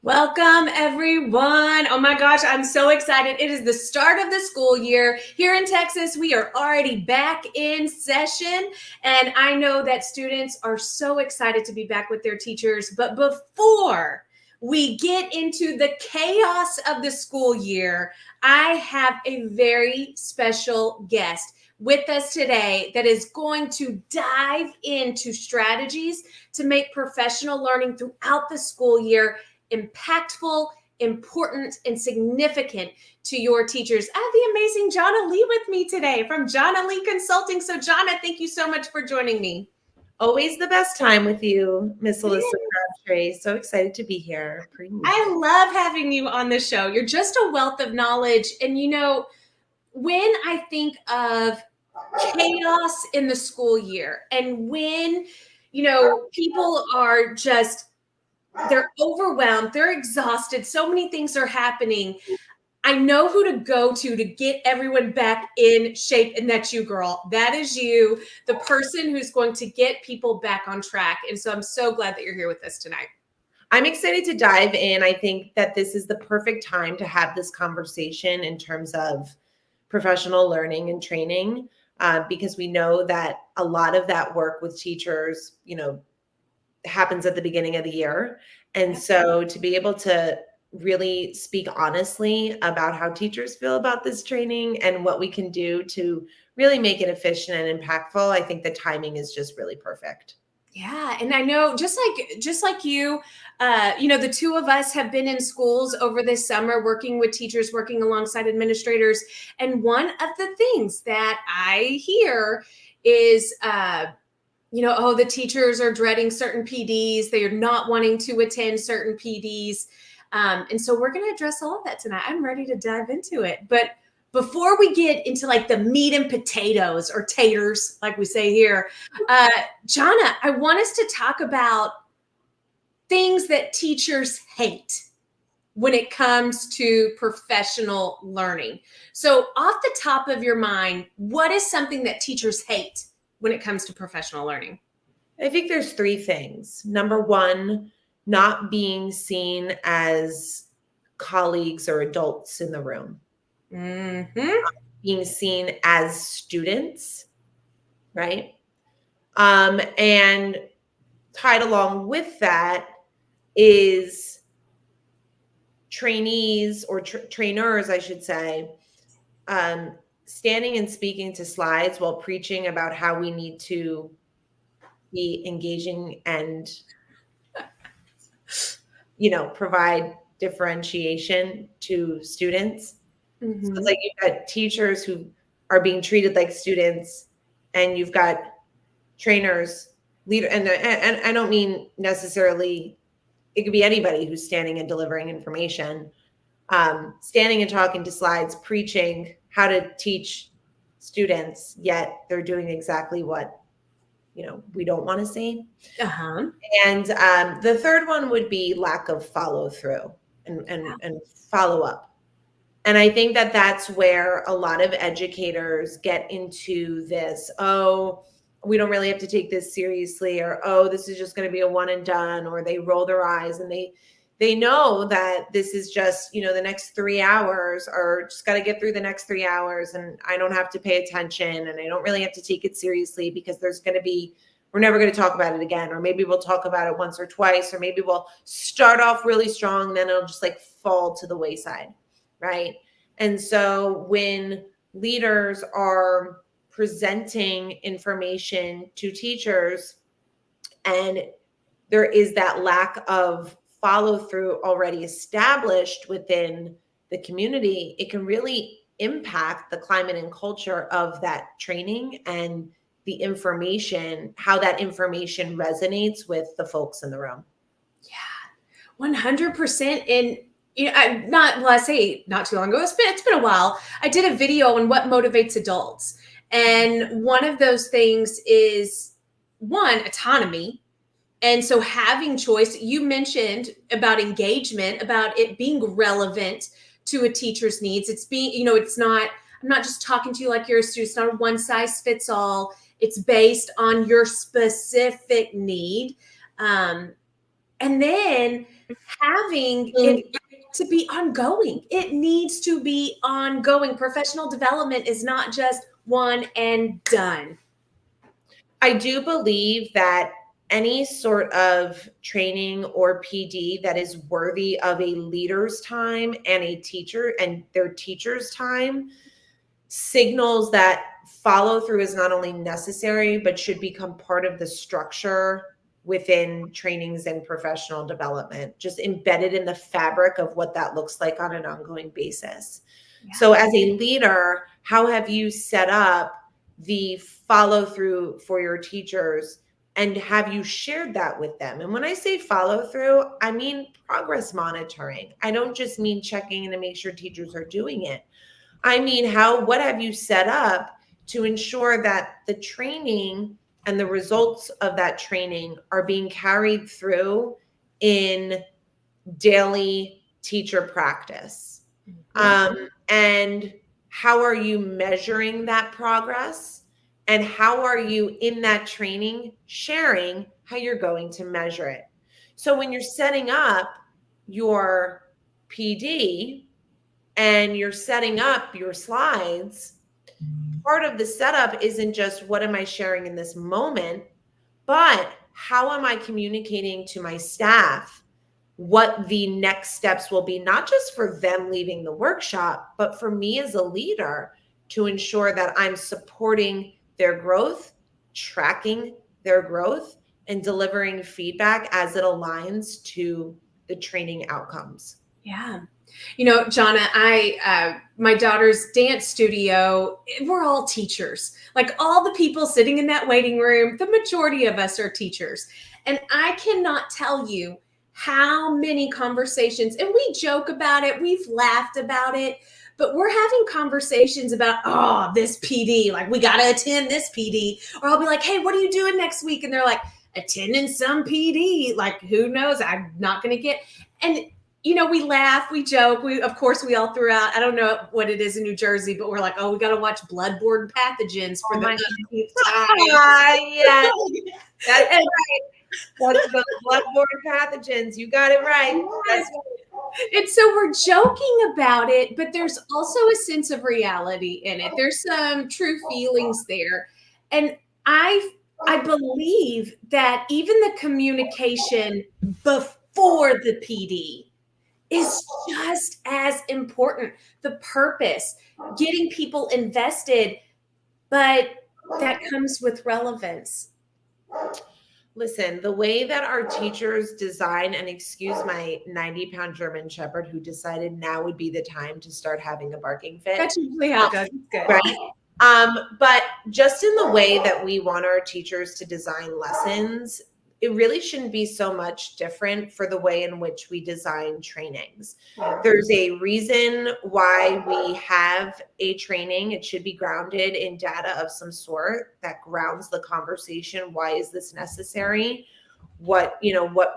Welcome, everyone. Oh my gosh, I'm so excited. It is the start of the school year. Here in Texas, we are already back in session. And I know that students are so excited to be back with their teachers. But before we get into the chaos of the school year, I have a very special guest with us today that is going to dive into strategies to make professional learning throughout the school year impactful, important, and significant to your teachers. I have the amazing Jana Lee with me today from Jana Lee Consulting. So Jana, thank you so much for joining me. Always the best time with you, Miss Alyssa Crabtree. So excited to be here. I love having you on the show. You're just a wealth of knowledge. And you know, when I think of chaos in the school year and when, people are just they're overwhelmed, they're exhausted, so many things are happening. I know who to go to get everyone back in shape, and that's you, girl. That is you, the person who's going to get people back on track. And so I'm so glad that you're here with us tonight. I'm excited to dive in. I think that this is the perfect time to have this conversation in terms of professional learning and training, because we know that a lot of that work with teachers, happens at the beginning of the year. And so to be able to really speak honestly about how teachers feel about this training and what we can do to really make it efficient and impactful, I think the timing is just really perfect. Yeah, and I know just like you, the two of us have been in schools over this summer working with teachers, working alongside administrators. And one of the things that I hear is the teachers are dreading certain PDs. They are not wanting to attend certain PDs. And so we're going to address all of that tonight. I'm ready to dive into it. But before we get into like the meat and potatoes, or taters, like we say here, Jana, I want us to talk about things that teachers hate when it comes to professional learning. So off the top of your mind, what is something that teachers hate when it comes to professional learning? I think there's three things. Number one, not being seen as colleagues or adults in the room. Mm-hmm. Being seen as students, right? And tied along with that is trainees or trainers, I should say, standing and speaking to slides while preaching about how we need to be engaging and, provide differentiation to students. Mm-hmm. So it's like you've got teachers who are being treated like students, and you've got trainers, leader, and I don't mean necessarily, it could be anybody who's standing and delivering information, standing and talking to slides, preaching how to teach students, yet they're doing exactly what we don't want to see. Uh-huh. And the third one would be lack of follow through and follow up. And I think that that's where a lot of educators get into this, we don't really have to take this seriously, or, this is just going to be a one and done, or they roll their eyes and they know that this is just, the next 3 hours, or just got to get through the next 3 hours, and I don't have to pay attention, and I don't really have to take it seriously because we're never going to talk about it again, or maybe we'll talk about it once or twice, or maybe we'll start off really strong, then it'll just like fall to the wayside, right? And so when leaders are presenting information to teachers and there is that lack of follow through already established within the community, it can really impact the climate and culture of that training and the information, how that information resonates with the folks in the room. Yeah, 100%. And I say not too long ago, it's been a while. I did a video on what motivates adults. And one of those things is, one, autonomy. And so having choice. You mentioned about engagement, about it being relevant to a teacher's needs. It's being, I'm not just talking to you like you're a student. It's not a one size fits all. It's based on your specific need. And then having it to be ongoing. It needs to be ongoing. Professional development is not just one and done. I do believe that any sort of training or PD that is worthy of a leader's time and a teacher and their teacher's time signals that follow through is not only necessary, but should become part of the structure within trainings and professional development, just embedded in the fabric of what that looks like on an ongoing basis. Yeah. So as a leader, how have you set up the follow through for your teachers, and have you shared that with them? And when I say follow through, I mean progress monitoring. I don't just mean checking in to make sure teachers are doing it. I mean, what have you set up to ensure that the training and the results of that training are being carried through in daily teacher practice? And how are you measuring that progress? And how are you in that training sharing how you're going to measure it? So when you're setting up your PD and you're setting up your slides, part of the setup isn't just what am I sharing in this moment, but how am I communicating to my staff what the next steps will be, not just for them leaving the workshop, but for me as a leader to ensure that I'm supporting their growth, tracking their growth, and delivering feedback as it aligns to the training outcomes. Yeah. You know, Jana, my daughter's dance studio, we're all teachers. Like all the people sitting in that waiting room, the majority of us are teachers. And I cannot tell you how many conversations, and we joke about it, we've laughed about it, but we're having conversations about, oh, this PD, like we got to attend this PD. Or I'll be like, hey, what are you doing next week? And they're like, attending some PD. Like, who knows? I'm not going to get. And you know, we laugh, we joke. Of course, we all threw out, I don't know what it is in New Jersey, but we're like, oh, we got to watch bloodborne pathogens for the 15th time. Yes, that's right. What's the bloodborne pathogens? You got it right. That's right. And so we're joking about it, but there's also a sense of reality in it. There's some true feelings there. And I believe that even the communication before the PD is just as important. The purpose, getting people invested, but that comes with relevance. Listen, the way that our teachers design, and excuse my 90-pound German Shepherd who decided now would be the time to start having a barking fit. That's usually how it goes. It's good. Right? But just in the way that we want our teachers to design lessons, it really shouldn't be so much different for the way in which we design trainings. Yeah. There's a reason why we have a training. It should be grounded in data of some sort that grounds the conversation. Why is this necessary? What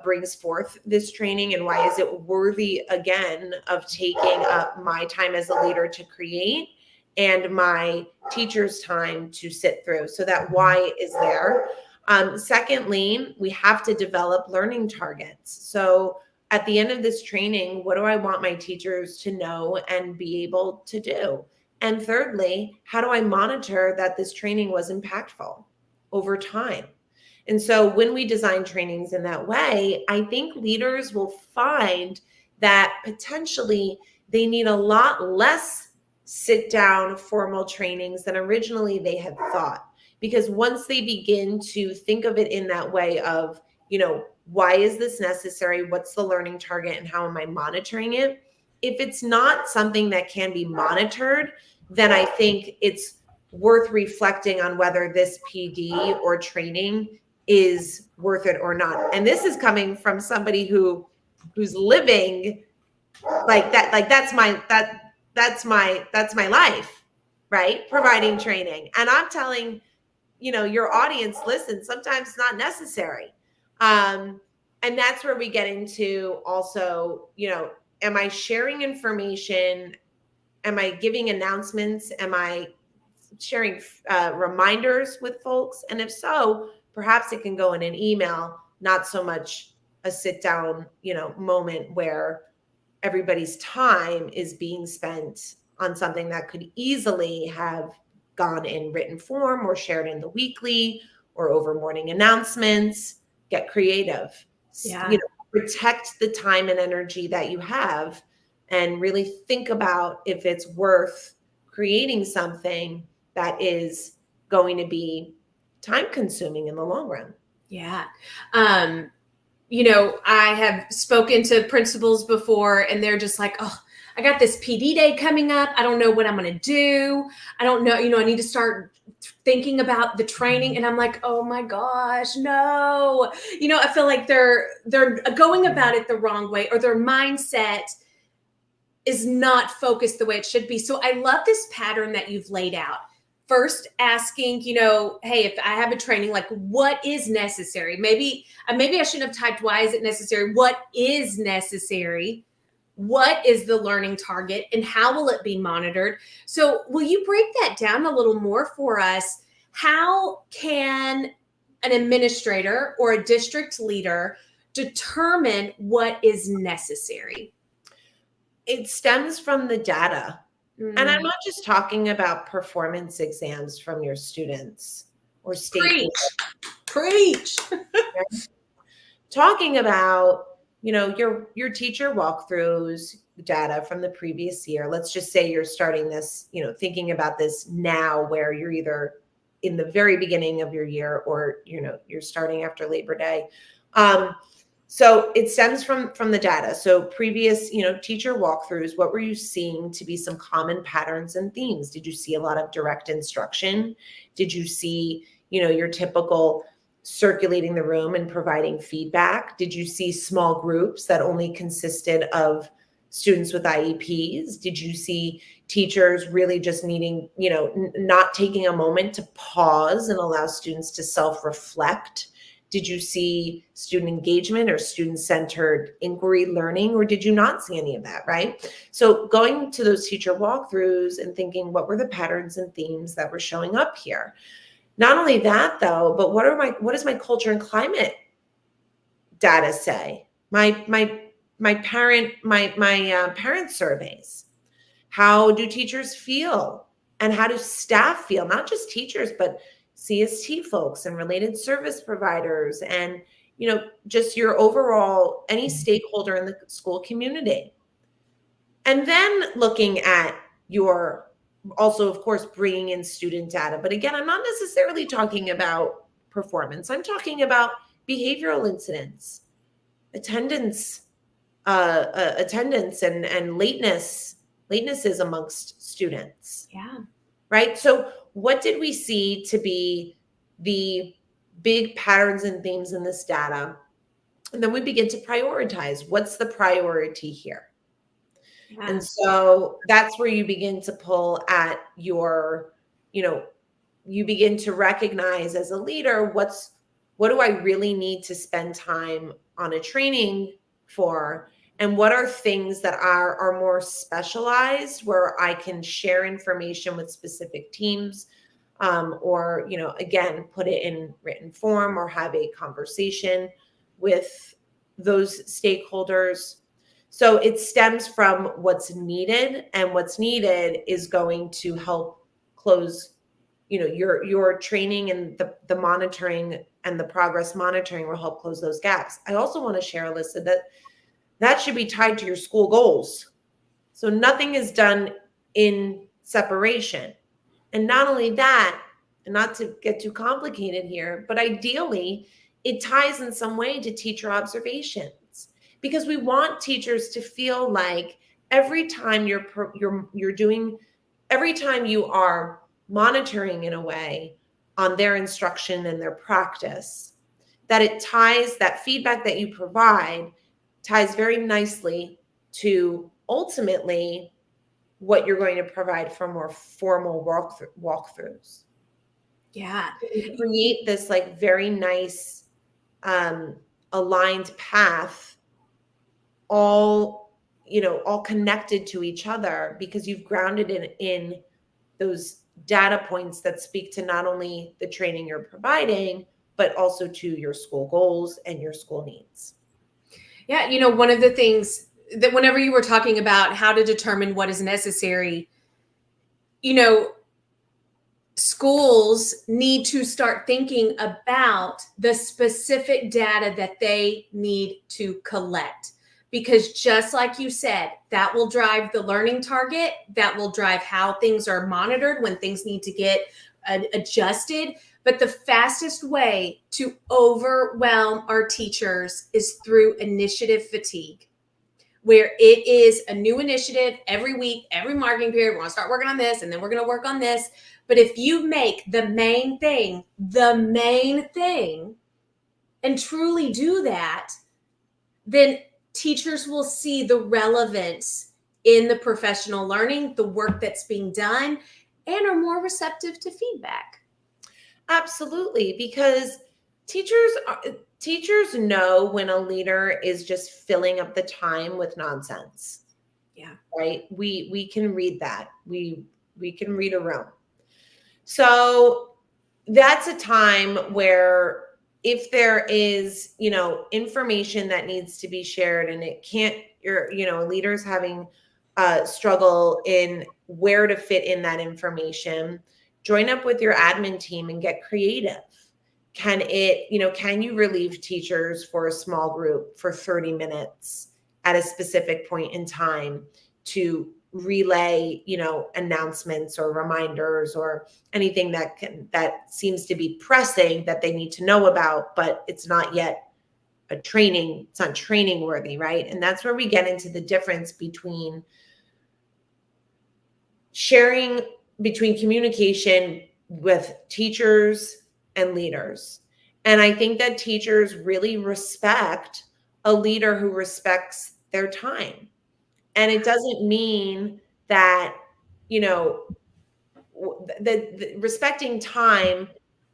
brings forth this training, and why is it worthy again of taking up my time as a leader to create and my teacher's time to sit through? So that why is there. Secondly, we have to develop learning targets. So at the end of this training, what do I want my teachers to know and be able to do? And thirdly, how do I monitor that this training was impactful over time? And so when we design trainings in that way, I think leaders will find that potentially they need a lot less sit down formal trainings than originally they had thought. Because once they begin to think of it in that way of, why is this necessary? What's the learning target and how am I monitoring it? If it's not something that can be monitored, then I think it's worth reflecting on whether this PD or training is worth it or not. And this is coming from somebody who's living like that. Like that's my life, right? Providing training. And I'm telling your audience, listen, sometimes it's not necessary. And that's where we get into also, am I sharing information? Am I giving announcements? Am I sharing reminders with folks? And if so, perhaps it can go in an email, not so much a sit down, moment where everybody's time is being spent on something that could easily have gone in written form or shared in the weekly or over morning announcements. Get creative. Yeah. Protect the time and energy that you have, and really think about if it's worth creating something that is going to be time consuming in the long run. Yeah. I have spoken to principals before, and they're just like, oh, I got this PD day coming up. I don't know what I'm going to do. I don't know. I need to start thinking about the training. And I'm like, oh my gosh, no. I feel like they're going about it the wrong way, or their mindset is not focused the way it should be. So I love this pattern that you've laid out. First asking, hey, if I have a training, like what is necessary? Maybe I shouldn't have typed, why is it necessary? What is necessary? What is the learning target, and how will it be monitored? So will you break that down a little more for us? How can an administrator or a district leader determine what is necessary? It stems from the data. And I'm not just talking about performance exams from your students or state. Preach. Talking about, your teacher walkthroughs data from the previous year. Let's just say you're starting this, thinking about this now, where you're either in the very beginning of your year or, you're starting after Labor Day. So it stems from the data. So previous, teacher walkthroughs, what were you seeing to be some common patterns and themes? Did you see a lot of direct instruction? Did you see, your typical circulating the room and providing feedback? Did you see small groups that only consisted of students with IEPs? Did you see teachers really just needing, not taking a moment to pause and allow students to self-reflect? Did you see student engagement or student-centered inquiry learning, or did you not see any of that, right? So going to those teacher walkthroughs and thinking, what were the patterns and themes that were showing up here? Not only that, though, but what does my culture and climate data say? My parent surveys. How do teachers feel, and how do staff feel? Not just teachers, but CST folks and related service providers, and just your overall any stakeholder in the school community. And then looking at your, also of course bringing in student data. But again, I'm not necessarily talking about performance. I'm talking about behavioral incidents, attendance and latenesses amongst students. Yeah. Right. So what did we see to be the big patterns and themes in this data? And then we begin to prioritize. What's the priority here? Yeah. And so that's where you begin to pull at your, you begin to recognize as a leader, what do I really need to spend time on a training for? And what are things that are more specialized, where I can share information with specific teams, or, again, put it in written form or have a conversation with those stakeholders. So it stems from what's needed, and what's needed is going to help close, your training, and the monitoring and the progress monitoring will help close those gaps. I also want to share, Alyssa, that should be tied to your school goals. So nothing is done in separation. And not only that, and not to get too complicated here, but ideally it ties in some way to teacher observations, because we want teachers to feel like every time every time you are monitoring in a way on their instruction and their practice, that it ties, that feedback that you provide ties very nicely to ultimately what you're going to provide for more formal walkthroughs. Yeah. Create this like very nice aligned path, all connected to each other, because you've grounded in those data points that speak to not only the training you're providing, but also to your school goals and your school needs. Yeah, you know, one of the things that whenever you were talking about how to determine what is necessary, you know, schools need to start thinking about the specific data that they need to collect. Because just like you said, that will drive the learning target, that will drive how things are monitored when things need to get adjusted. But the fastest way to overwhelm our teachers is through initiative fatigue, where it is a new initiative every week, every marking period. We're going to start working on this, and then we're going to work on this. But if you make the main thing, and truly do that, then teachers will see the relevance in the professional learning, the work that's being done, and are more receptive to feedback. Absolutely, because teachers know when a leader is just filling up the time with nonsense. Yeah. Right? We can read that. We can read a room. So that's a time where if there is, information that needs to be shared and it can't, leaders having struggle in where to fit in that information, join up with your admin team and get creative. Can you relieve teachers for a small group for 30 minutes at a specific point in time to relay, announcements or reminders or anything that seems to be pressing that they need to know about, but it's not yet it's not training worthy, right? And that's where we get into the difference between communication with teachers and leaders. And I think that teachers really respect a leader who respects their time. And it doesn't mean that, the respecting time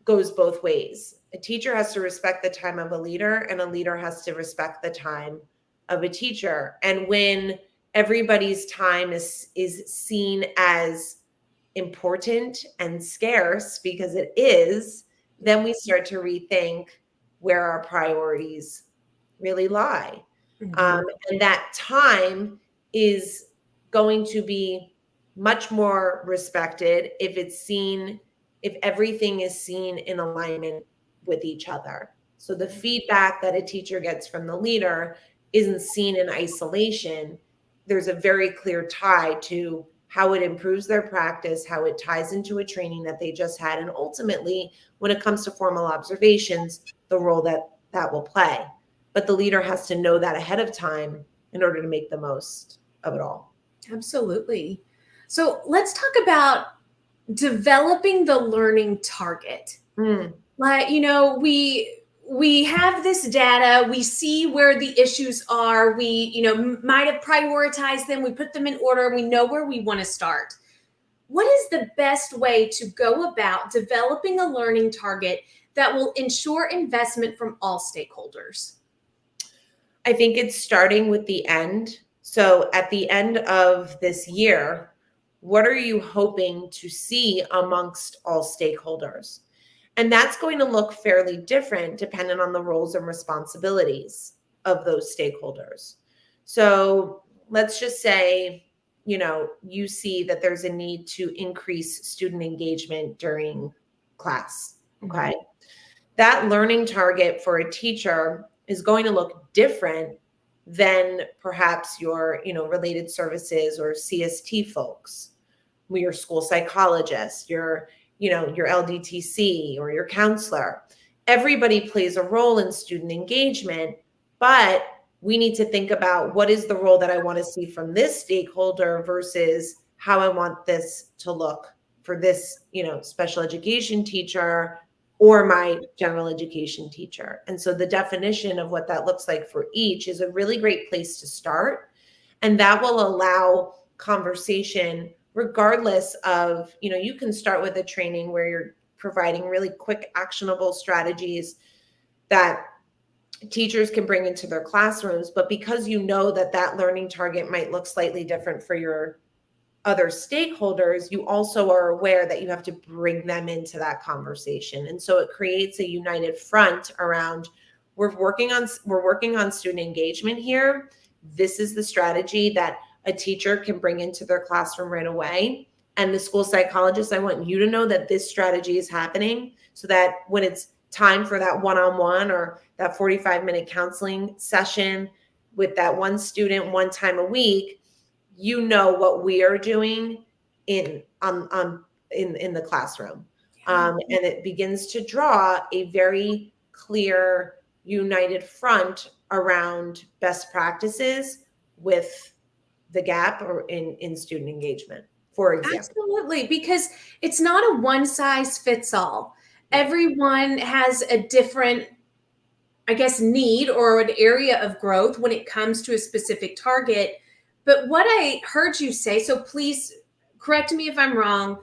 goes both ways. A teacher has to respect the time of a leader, and a leader has to respect the time of a teacher. And when everybody's time is seen as important and scarce, because it is, then we start to rethink where our priorities really lie. Mm-hmm. And that time is going to be much more respected if everything is seen in alignment with each other. So the feedback that a teacher gets from the leader isn't seen in isolation. There's a very clear tie to how it improves their practice, how it ties into a training that they just had, and ultimately, when it comes to formal observations, the role that will play. But the leader has to know that ahead of time in order to make the most of it all. Absolutely. So let's talk about developing the learning target. Like, we have this data, we see where the issues are, we, might have prioritized them, we put them in order, we know where we want to start. What is the best way to go about developing a learning target that will ensure investment from all stakeholders? I think it's starting with the end. So at the end of this year, what are you hoping to see amongst all stakeholders? And that's going to look fairly different depending on the roles and responsibilities of those stakeholders. So let's just say, you see that there's a need to increase student engagement during class. Okay. Mm-hmm. That learning target for a teacher is going to look different than perhaps your, related services or CST folks, your school psychologist, your LDTC or your counselor. Everybody plays a role in student engagement, but we need to think about what is the role that I want to see from this stakeholder versus how I want this to look for this, special education teacher or my general education teacher. And so the definition of what that looks like for each is a really great place to start. And that will allow conversation regardless of, you can start with a training where you're providing really quick, actionable strategies that teachers can bring into their classrooms. But because you know that learning target might look slightly different for your other stakeholders, you also are aware that you have to bring them into that conversation. And so it creates a united front around we're working on student engagement here. This is the strategy that a teacher can bring into their classroom right away. And the school psychologist, I want you to know that this strategy is happening so that when it's time for that one-on-one or that 45-minute counseling session with that one student one time a week, you know what we are doing in the classroom. And it begins to draw a very clear, united front around best practices with the gap or in student engagement, for example. Absolutely, because it's not a one size fits all. Everyone has a different, I guess, need or an area of growth when it comes to a specific target. But what I heard you say, so please correct me if I'm wrong,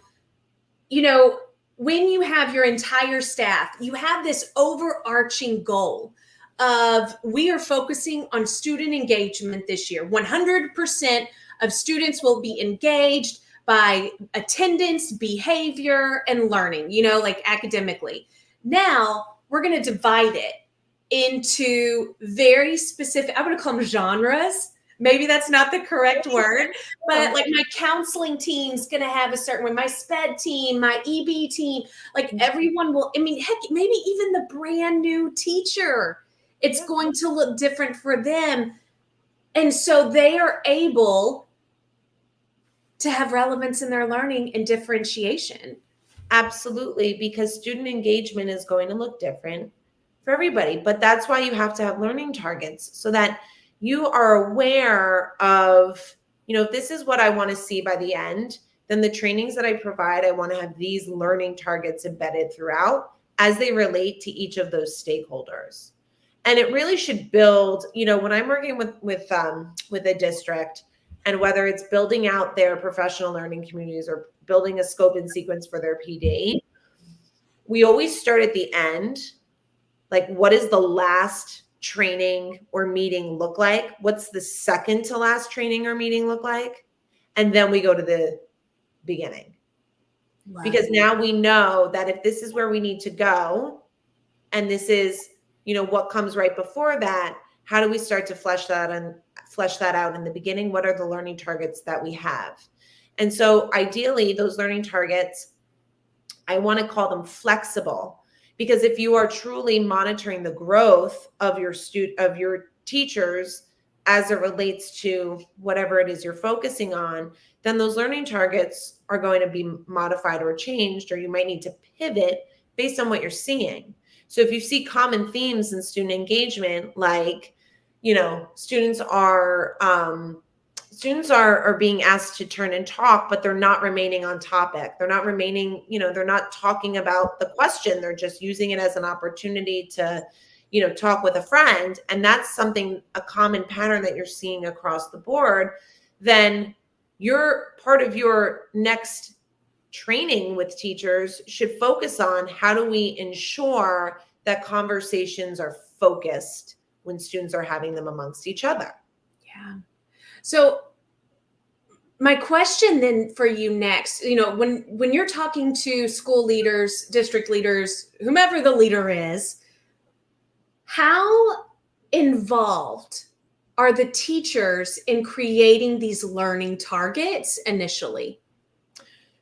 when you have your entire staff, you have this overarching goal of we are focusing on student engagement this year. 100% of students will be engaged by attendance, behavior, and learning, like academically. Now we're going to divide it into very specific, I'm going to call them genres. Maybe that's not the correct word, but like my counseling team's going to have a certain way, my SPED team, my EB team, like everyone will, heck, maybe even the brand new teacher, it's going to look different for them. And so they are able to have relevance in their learning and differentiation. Absolutely, because student engagement is going to look different for everybody. But that's why you have to have learning targets so that you are aware of, if this is what I want to see by the end, then the trainings that I provide, I want to have these learning targets embedded throughout as they relate to each of those stakeholders. And it really should build, when I'm working with a district, and whether it's building out their professional learning communities or building a scope and sequence for their PD, we always start at the end. Like, what is the last training or meeting look like? What's the second to last training or meeting look like? And then we go to the beginning. Wow. Because now we know that if this is where we need to go, and this is, what comes right before that, how do we start to flesh that out in the beginning? What are the learning targets that we have? And so ideally, those learning targets, I want to call them flexible. Because if you are truly monitoring the growth of your teachers as it relates to whatever it is you're focusing on, then those learning targets are going to be modified or changed, or you might need to pivot based on what you're seeing. So if you see common themes in student engagement, like, students are being asked to turn and talk, but they're not remaining on topic. They're not remaining, they're not talking about the question. They're just using it as an opportunity to, talk with a friend. And that's a common pattern that you're seeing across the board. Then part of your next training with teachers should focus on how do we ensure that conversations are focused when students are having them amongst each other. Yeah. So my question then for you next, when you're talking to school leaders, district leaders, whomever the leader is, how involved are the teachers in creating these learning targets initially?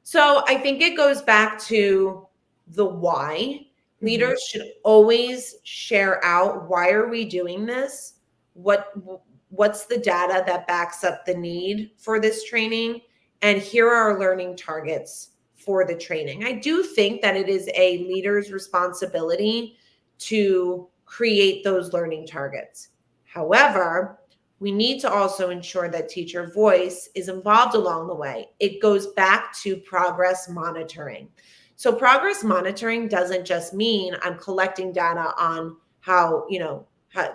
So I think it goes back to the why. Leaders should always share out, why are we doing this? What's the data that backs up the need for this training? And here are our learning targets for the training. I do think that it is a leader's responsibility to create those learning targets. However, we need to also ensure that teacher voice is involved along the way. It goes back to progress monitoring. So progress monitoring doesn't just mean I'm collecting data on how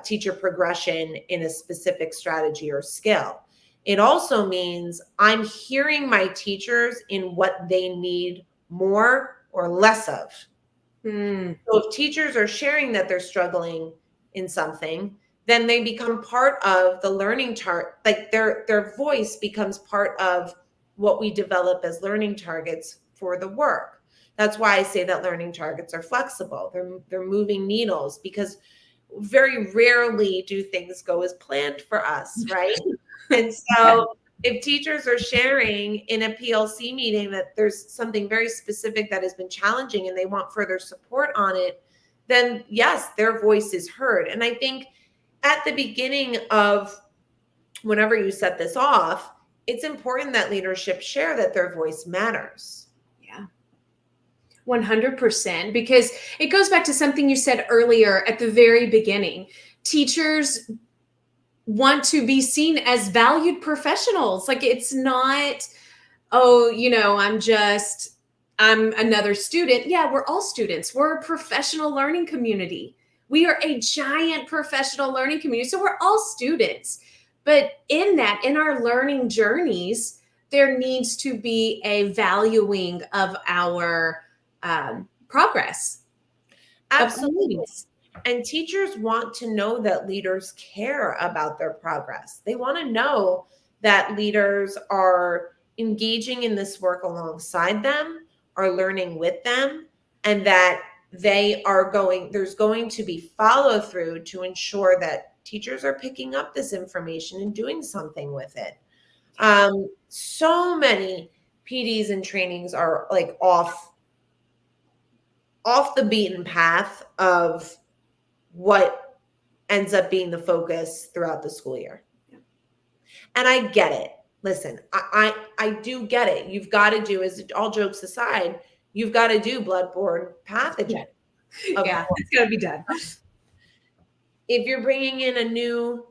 teacher progression in a specific strategy or skill. It also means I'm hearing my teachers in what they need more or less of. So if teachers are sharing that they're struggling in something, then they become part of the learning chart. Like their voice becomes part of what we develop as learning targets for the work. That's why I say that learning targets are flexible. They're moving needles, because very rarely do things go as planned for us, right? And so if teachers are sharing in a PLC meeting that there's something very specific that has been challenging and they want further support on it, then yes, their voice is heard. And I think at the beginning of whenever you set this off, it's important that leadership share that their voice matters. Yeah. 100%, because it goes back to something you said earlier at the very beginning. Teachers want to be seen as valued professionals. Like, it's not, oh, I'm another student. Yeah, we're all students. We're a professional learning community. We are a giant professional learning community. So we're all students. But in our learning journeys, there needs to be a valuing of our progress. Absolutely. And teachers want to know that leaders care about their progress. They want to know that leaders are engaging in this work alongside them, are learning with them, and that there's going to be follow through to ensure that teachers are picking up this information and doing something with it. So many PDs and trainings are like off the beaten path of what ends up being the focus throughout the school year. Yeah. And I get it. Listen, I do get it. You've got to do, as all jokes aside, you've got to do bloodborne pathogen. Yeah, it's got to be done. If you're bringing in a new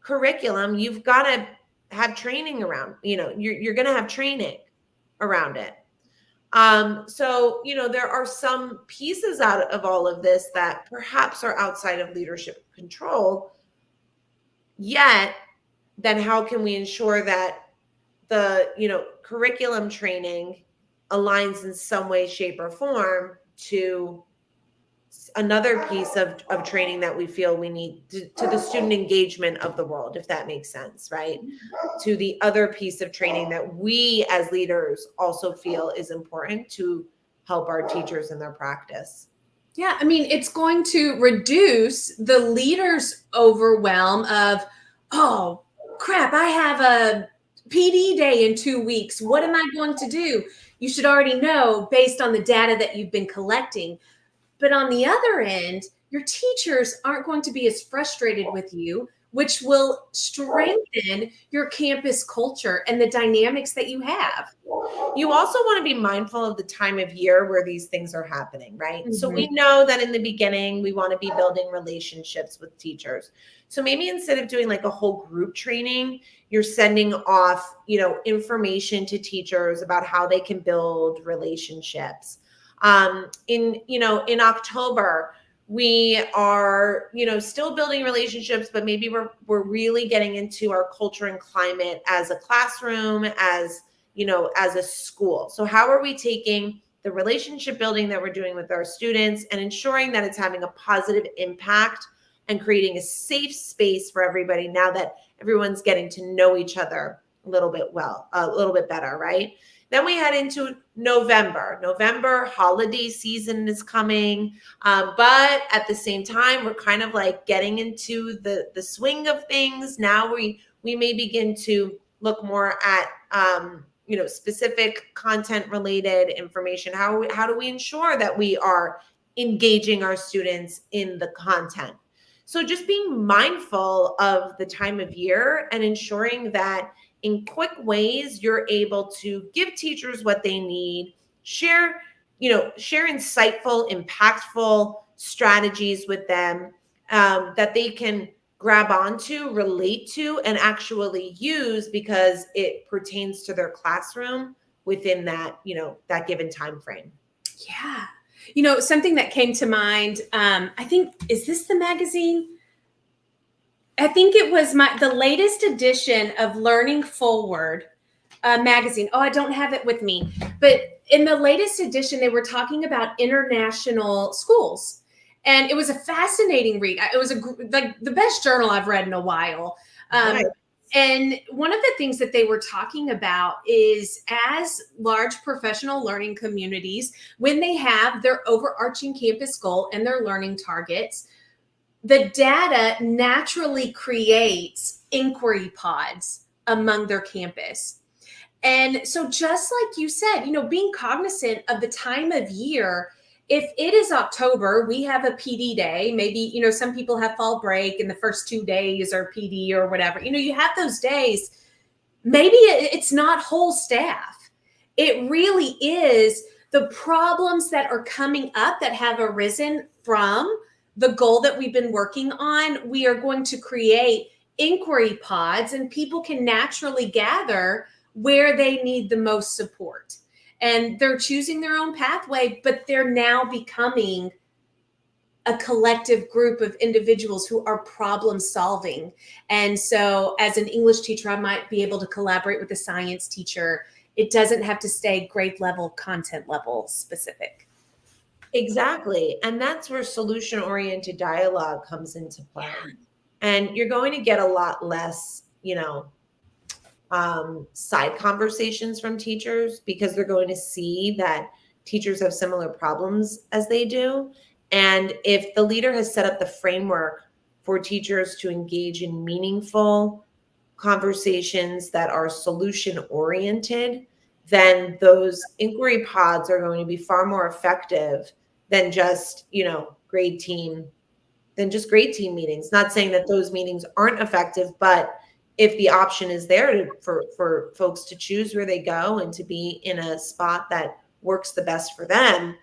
curriculum, you've got to have training around, you're going to have training around it. So, there are some pieces out of all of this that perhaps are outside of leadership control. Yet, then how can we ensure that the, curriculum training aligns in some way, shape, or form to another piece of training that we feel we need to the student engagement of the world, if that makes sense, right? To the other piece of training that we as leaders also feel is important to help our teachers in their practice. Yeah, I mean, it's going to reduce the leaders' overwhelm of, oh, crap, I have a PD day in 2 weeks. What am I going to do? You should already know based on the data that you've been collecting. But on the other end, your teachers aren't going to be as frustrated with you, which will strengthen your campus culture and the dynamics that you have. You also want to be mindful of the time of year where these things are happening, right? Mm-hmm. So we know that in the beginning, we want to be building relationships with teachers. So maybe instead of doing like a whole group training, you're sending off, information to teachers about how they can build relationships. In October, we are, still building relationships, but maybe we're really getting into our culture and climate as a classroom, as a school. So how are we taking the relationship building that we're doing with our students and ensuring that it's having a positive impact and creating a safe space for everybody now that everyone's getting to know each other a little bit better, right? Then we head into November, holiday season is coming. But at the same time, we're kind of like getting into the swing of things. Now we may begin to look more at, specific content related information. How do we ensure that we are engaging our students in the content? So just being mindful of the time of year and ensuring that in quick ways, you're able to give teachers what they need, share insightful, impactful strategies with them that they can grab onto, relate to, and actually use because it pertains to their classroom within that, that given time frame. Yeah. Something that came to mind, I think, is this the magazine? I think it was the latest edition of Learning Forward magazine. Oh, I don't have it with me. But in the latest edition, they were talking about international schools. And it was a fascinating read. It was like the best journal I've read in a while. Right. And one of the things that they were talking about is as large professional learning communities, when they have their overarching campus goal and their learning targets, the data naturally creates inquiry pods among their campus. And so just like you said, being cognizant of the time of year, if it is October, we have a PD day. Maybe, some people have fall break and the first 2 days are PD or whatever. You have those days. Maybe it's not whole staff. It really is the problems that are coming up that have arisen from the goal that we've been working on. We are going to create inquiry pods, and people can naturally gather where they need the most support. And they're choosing their own pathway, but they're now becoming a collective group of individuals who are problem solving. And so as an English teacher, I might be able to collaborate with a science teacher. It doesn't have to stay grade level, content level specific. Exactly. And that's where solution-oriented dialogue comes into play. And you're going to get a lot less, side conversations from teachers, because they're going to see that teachers have similar problems as they do. And if the leader has set up the framework for teachers to engage in meaningful conversations that are solution oriented, then those inquiry pods are going to be far more effective than just, grade team meetings. Not saying that those meetings aren't effective, but if the option is there for folks to choose where they go and to be in a spot that works the best for them,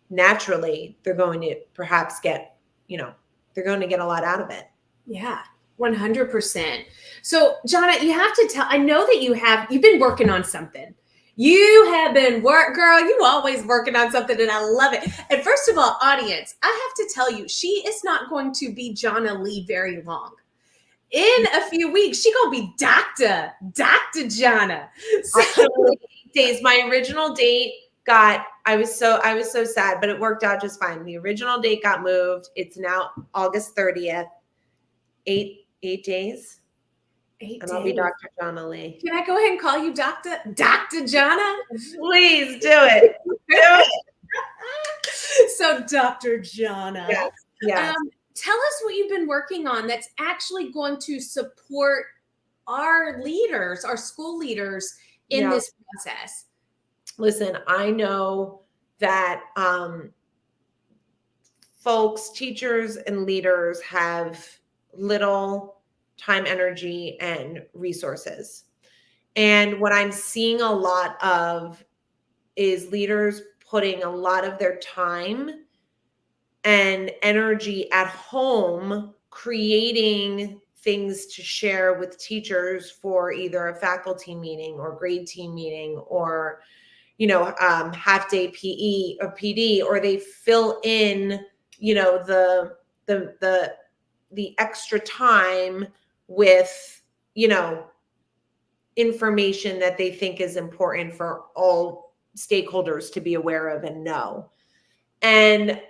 naturally they're going to perhaps get, they're going to get a lot out of it. Yeah, 100%. So Jana, you have to tell, I know that you've been working on something. You have been girl, you always working on something, and I love it. And first of all, audience, I have to tell you, she is not going to be Jana Lee very long. In a few weeks, she gonna be Dr. Jana. So, days. My original date I was so sad, but it worked out just fine. The original date got moved. It's now August 30th. 8 days. 8 and I'll be Dr. Jana Lee. Can I go ahead and call you Dr. Jana? Please do it. Do it. So Dr. Jana. Yes. Tell us what you've been working on that's actually going to support our leaders, our school leaders in this process. Listen, I know that folks, teachers and leaders have little time, energy, and resources. And what I'm seeing a lot of is leaders putting a lot of their time and energy at home, creating things to share with teachers for either a faculty meeting or grade team meeting or, half day PE or PD, or they fill in, the extra time with, information that they think is important for all stakeholders to be aware of and know. And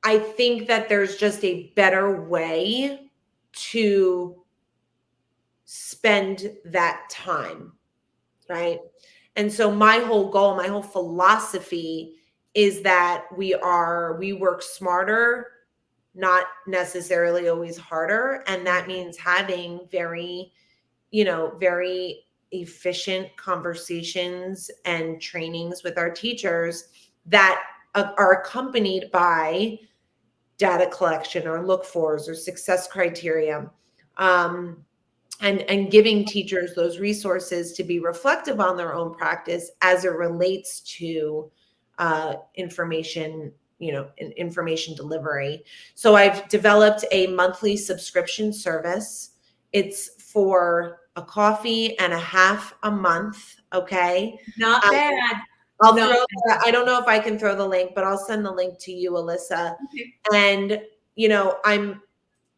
I think that there's just a better way to spend that time, right? And so my whole goal, my whole philosophy is that we work smarter, not necessarily always harder. And that means having very efficient conversations and trainings with our teachers that are accompanied by data collection or look-fors or success criteria, and giving teachers those resources to be reflective on their own practice as it relates to information delivery. So I've developed a monthly subscription service. It's for a coffee and a half a month. Okay. Not bad. I don't know if I can throw the link, but I'll send the link to you, Alyssa. Okay. And,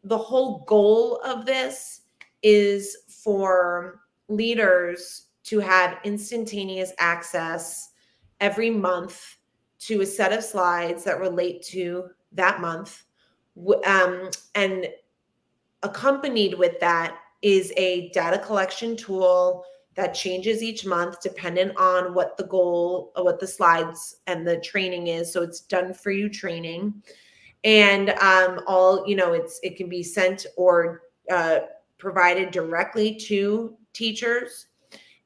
the whole goal of this is for leaders to have instantaneous access every month to a set of slides that relate to that month. And accompanied with that is a data collection tool that changes each month dependent on what the goal, what the slides and the training is. So it's done for you training. And it can be sent or provided directly to teachers.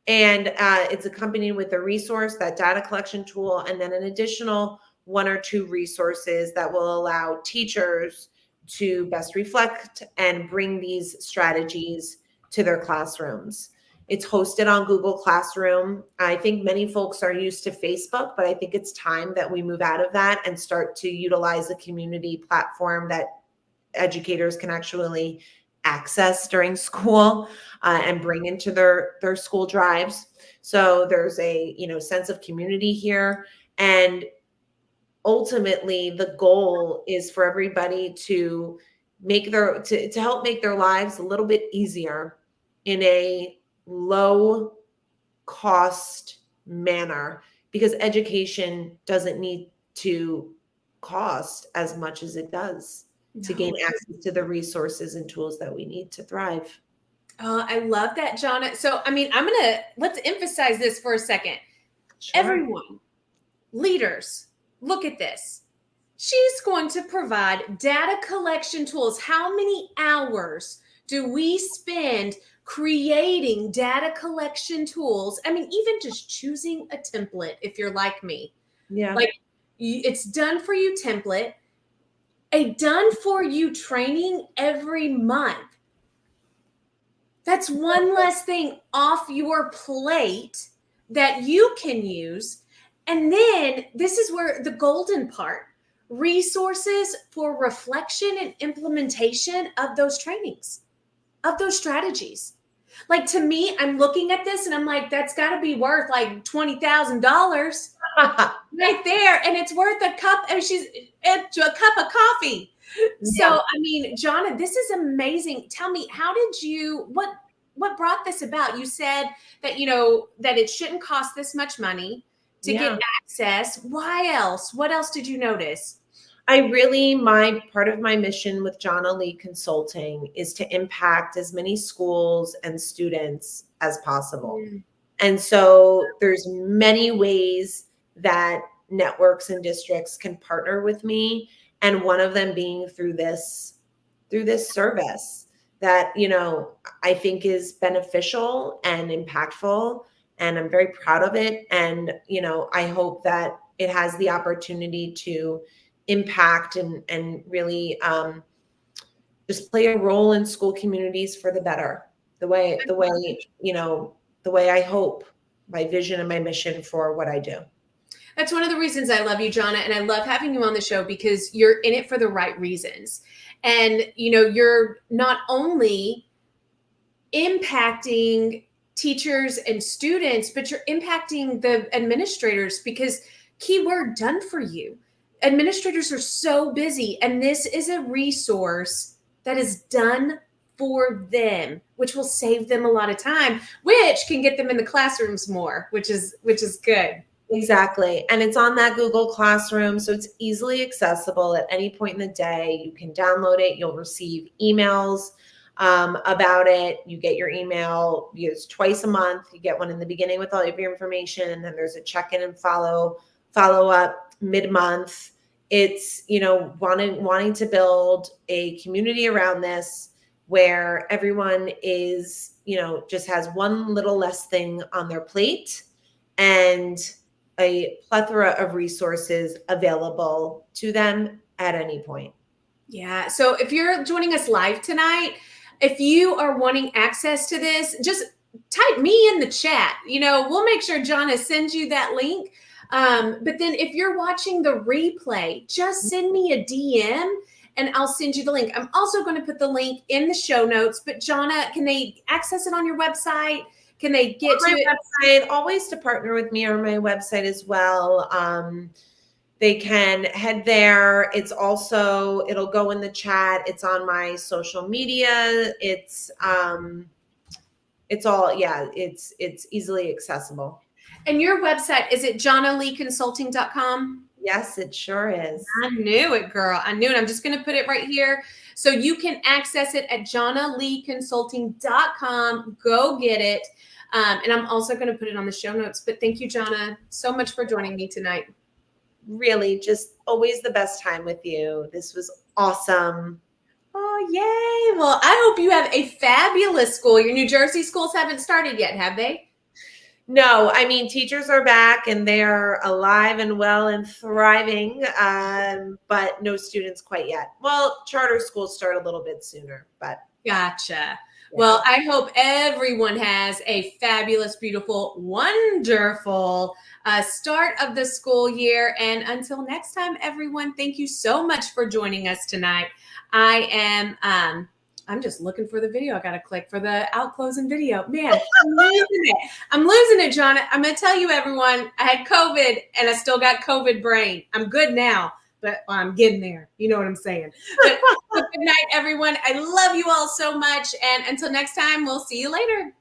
And it's accompanied with a resource, that data collection tool, and then an additional 1 or 2 resources that will allow teachers to best reflect and bring these strategies to their classrooms. It's hosted on Google Classroom. I think many folks are used to Facebook, but I think it's time that we move out of that and start to utilize a community platform that educators can actually access during school and bring into their school drives. So there's a sense of community here, and ultimately the goal is for everybody to help make their lives a little bit easier in a low cost manner, because education doesn't need to cost as much as it does to gain access to the resources and tools that we need to thrive. Oh, I love that, Jana. So, I mean, let's emphasize this for a second. Sure. Everyone, leaders, look at this. She's going to provide data collection tools. How many hours do we spend creating data collection tools? I mean, even just choosing a template, if you're like me. Yeah. Like, it's done for you template, a done for you training every month. That's one less thing off your plate that you can use. And then this is where the golden part, resources for reflection and implementation of those trainings, of those strategies. Like, to me, I'm looking at this and I'm like, that's got to be worth like $20,000 right there. And it's worth a cup of coffee. Yeah. So, I mean, Jana, this is amazing. Tell me, what brought this about? You said that, that it shouldn't cost this much money to get access. Why else? What else did you notice? Part of my mission with Jana Lee Consulting is to impact as many schools and students as possible. Mm. And so there's many ways that networks and districts can partner with me. And one of them being through this service that, I think is beneficial and impactful. And I'm very proud of it. And, I hope that it has the opportunity to impact and really just play a role in school communities for the better, the way I hope, my vision and my mission for what I do. That's one of the reasons I love you, Jana, and I love having you on the show, because you're in it for the right reasons. And, you're not only impacting teachers and students, but you're impacting the administrators, because keyword, done for you. Administrators are so busy, and this is a resource that is done for them, which will save them a lot of time, which can get them in the classrooms more, which is good. Exactly. And it's on that Google Classroom, so it's easily accessible at any point in the day. You can download it. You'll receive emails about it. You get your email twice a month. You get one in the beginning with all of your information, and then there's a check-in and follow up mid-month. It's, wanting to build a community around this where everyone is, just has one little less thing on their plate and a plethora of resources available to them at any point. Yeah. So if you're joining us live tonight, if you are wanting access to this, just type me in the chat. We'll make sure Jana sends you that link. But then if you're watching the replay, just send me a DM and I'll send you the link. I'm also going to put the link in the show notes. But Jana, can they access it on your website? Can they get to it? Website, always to partner with me on my website as well. They can head there. It'll go in the chat. It's on my social media. It's easily accessible. And your website, is it janaleeconsulting.com? Yes, it sure is. I knew it, girl. I knew it. I'm just going to put it right here. So you can access it at janaleeconsulting.com. Go get it. And I'm also going to put it on the show notes. But thank you, Jana, so much for joining me tonight. really just always the best time with you. This was awesome. Oh, yay. Well, I hope you have a fabulous school. Your New Jersey schools haven't started yet, have they? No, I mean, teachers are back and they're alive and well and thriving, but no students quite yet. Well, charter schools start a little bit sooner, but. Gotcha. Yeah. Well, I hope everyone has a fabulous, beautiful, wonderful start of the school year. And until next time, everyone, thank you so much for joining us tonight. I'm just looking for the video. I got to click for the out closing video. Man, I'm losing it. I'm losing it, Jana. I'm going to tell you, everyone, I had COVID and I still got COVID brain. I'm good now, but I'm getting there. You know what I'm saying? But good night, everyone. I love you all so much. And until next time, we'll see you later.